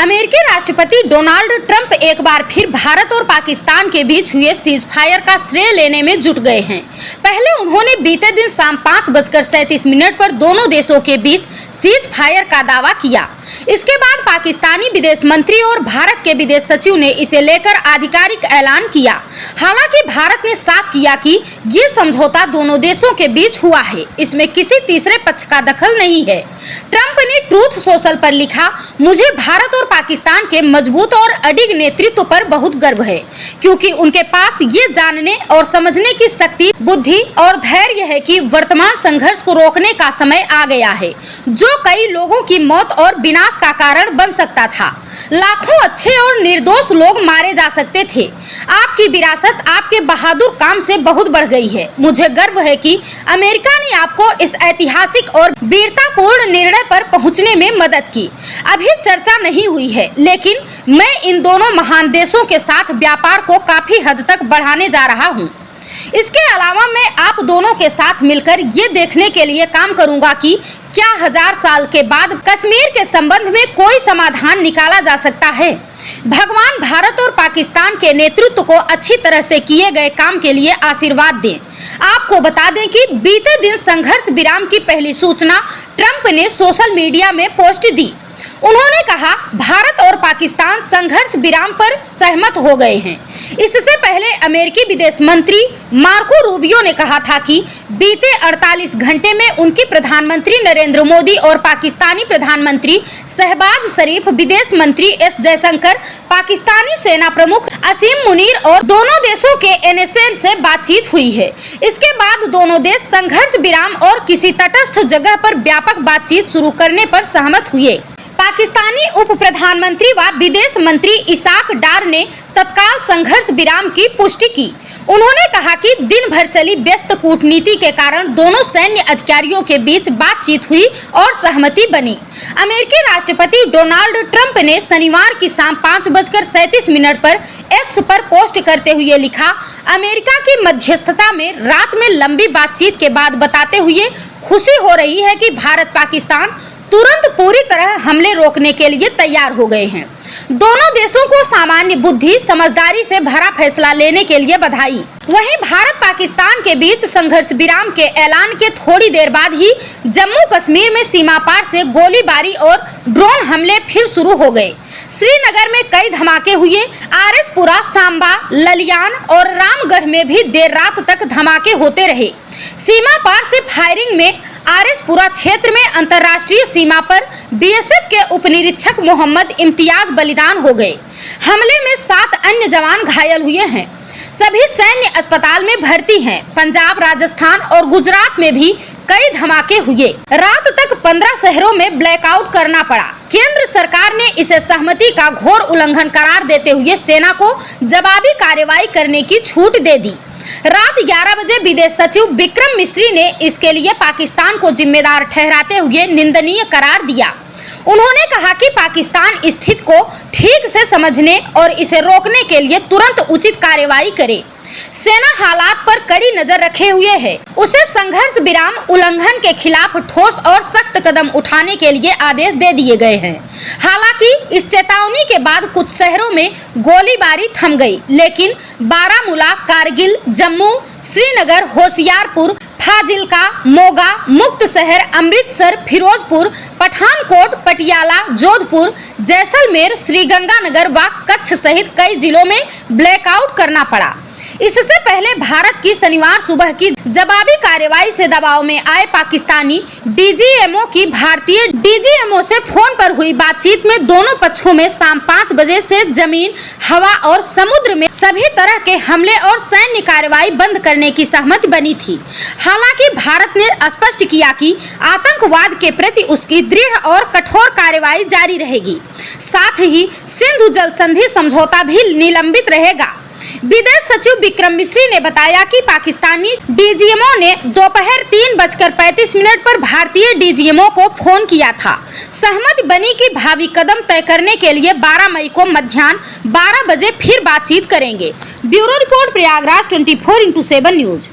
अमेरिकी राष्ट्रपति Donald Trump एक बार फिर भारत और पाकिस्तान के बीच हुए सीज फायर का श्रेय लेने में जुट गए हैं। पहले उन्होंने बीते दिन शाम 5:37 पर दोनों देशों के बीच सीज फायर का दावा किया। इसके बाद पाकिस्तानी विदेश मंत्री और भारत के विदेश सचिव ने इसे लेकर आधिकारिक ऐलान किया। हालांकि भारत ने साफ किया कि ये समझौता दोनों देशों के बीच हुआ है, इसमें किसी तीसरे पक्ष का दखल नहीं है। ट्रंप ने ट्रूथ सोशल पर लिखा, मुझे भारत और पाकिस्तान के मजबूत और अडिग नेतृत्व पर बहुत गर्व है, क्योंकि उनके पास ये जानने और समझने की शक्ति, बुद्धि और धैर्य है कि वर्तमान संघर्ष को रोकने का समय आ गया है, जो कई लोगों की मौत और विनाश का कारण बन सकता था। लाखों अच्छे और निर्दोष लोग मारे जा सकते थे। आपकी विरासत आपके बहादुर काम से बहुत बढ़ गई है। मुझे गर्व है कि अमेरिका ने आपको इस ऐतिहासिक और वीरतापूर्ण निर्णय पर पहुंचने में मदद की। अभी चर्चा नहीं हुई है, लेकिन मैं इन दोनों महान देशों के साथ व्यापार को काफी हद तक बढ़ाने जा रहा हूं। इसके अलावा मैं आप दोनों के साथ मिलकर ये देखने के लिए काम करूंगा कि क्या 1000 साल के बाद कश्मीर के संबंध में कोई समाधान निकाला जा सकता है। भगवान भारत और पाकिस्तान के नेतृत्व को अच्छी तरह से किए गए काम के लिए आशीर्वाद दें। आपको बता दें कि बीते दिन संघर्ष विराम की पहली सूचना ट्रंप ने सोशल मीडिया में पोस्ट दी। उन्होंने कहा, भारत और पाकिस्तान संघर्ष विराम पर सहमत हो गए हैं। इससे पहले अमेरिकी विदेश मंत्री मार्को रूबियो ने कहा था कि बीते 48 घंटे में उनकी प्रधानमंत्री नरेंद्र मोदी और पाकिस्तानी प्रधानमंत्री शहबाज शरीफ, विदेश मंत्री एस जयशंकर, पाकिस्तानी सेना प्रमुख असीम मुनीर और दोनों देशों के NSA से बातचीत हुई है। इसके बाद दोनों देश संघर्ष विराम और किसी तटस्थ जगह पर व्यापक बातचीत शुरू करने पर सहमत हुए। पाकिस्तानी उप प्रधानमंत्री व विदेश मंत्री इसाक डार ने तत्काल संघर्ष विराम की पुष्टि की। उन्होंने कहा कि दिन भर चली व्यस्त कूटनीति के कारण दोनों सैन्य अधिकारियों के बीच बातचीत हुई और सहमति बनी। अमेरिकी राष्ट्रपति डोनाल्ड ट्रंप ने शनिवार की शाम 5:37 पर एक्स पर पोस्ट करते हुए लिखा, अमेरिका की मध्यस्थता में रात में लंबी बातचीत के बाद बताते हुए खुशी हो रही है कि भारत पाकिस्तान तुरंत पूरी तरह हमले रोकने के लिए तैयार हो गए हैं। दोनों देशों को सामान्य बुद्धि, समझदारी से भरा फैसला लेने के लिए बधाई। वहीं भारत पाकिस्तान के बीच संघर्ष विराम के ऐलान के थोड़ी देर बाद ही जम्मू कश्मीर में सीमा पार से गोलीबारी और ड्रोन हमले फिर शुरू हो गए। श्रीनगर में कई धमाके हुए। आरएसपुरा, सांबा, ललियान और रामगढ़ में भी देर रात तक धमाके होते रहे। सीमा पार से फायरिंग में आरएसपुरा क्षेत्र में अंतर्राष्ट्रीय सीमा पर बीएसएफ के उपनिरीक्षक मोहम्मद इम्तियाज बलिदान हो गए। हमले में 7 अन्य जवान घायल हुए हैं। सभी सैन्य अस्पताल में भर्ती हैं। पंजाब, राजस्थान और गुजरात में भी कई धमाके हुए। रात तक 15 शहरों में ब्लैकआउट करना पड़ा। केंद्र सरकार ने इसे सहमति का घोर उल्लंघन करार देते हुए सेना को जवाबी कार्रवाई करने की छूट दे दी। रात 11 बजे विदेश सचिव विक्रम मिस्री ने इसके लिए पाकिस्तान को जिम्मेदार ठहराते हुए निंदनीय करार दिया। उन्होंने कहा कि पाकिस्तान स्थिति को ठीक से समझने और इसे रोकने के लिए तुरंत उचित कार्रवाई करे। सेना हालात पर कड़ी नजर रखे हुए है। उसे संघर्ष विराम उल्लंघन के खिलाफ ठोस और सख्त कदम उठाने के लिए आदेश दे दिए गए हैं। हालांकि इस चेतावनी के बाद कुछ शहरों में गोलीबारी थम गई, लेकिन बारामूला, कारगिल, जम्मू, श्रीनगर, होशियारपुर, फाजिल्का, मोगा, मुक्तसर, अमृतसर, फिरोजपुर, पठानकोट, पटियाला, जोधपुर, जैसलमेर, श्रीगंगानगर व कच्छ सहित कई जिलों में ब्लैकआउट करना पड़ा। इससे पहले भारत की शनिवार सुबह की जवाबी कार्रवाई से दबाव में आए पाकिस्तानी डीजीएमओ की भारतीय डीजीएमओ से फोन पर हुई बातचीत में दोनों पक्षों में शाम 5 बजे से जमीन, हवा और समुद्र में सभी तरह के हमले और सैन्य कार्रवाई बंद करने की सहमति बनी थी। हालांकि भारत ने स्पष्ट किया कि आतंकवाद के प्रति उसकी दृढ़ और कठोर कार्रवाई जारी रहेगी। साथ ही सिंधु जल संधि समझौता भी निलंबित रहेगा। विदेश सचिव विक्रम मिस्री ने बताया कि पाकिस्तानी डीजीएमओ ने दोपहर 3:35 पर भारतीय डीजीएमओ को फोन किया था। सहमति बनी कि भावी कदम तय करने के लिए 12 मई को मध्याह्न 12 बजे फिर बातचीत करेंगे। Bureau report, Prayagraj 24x7 news.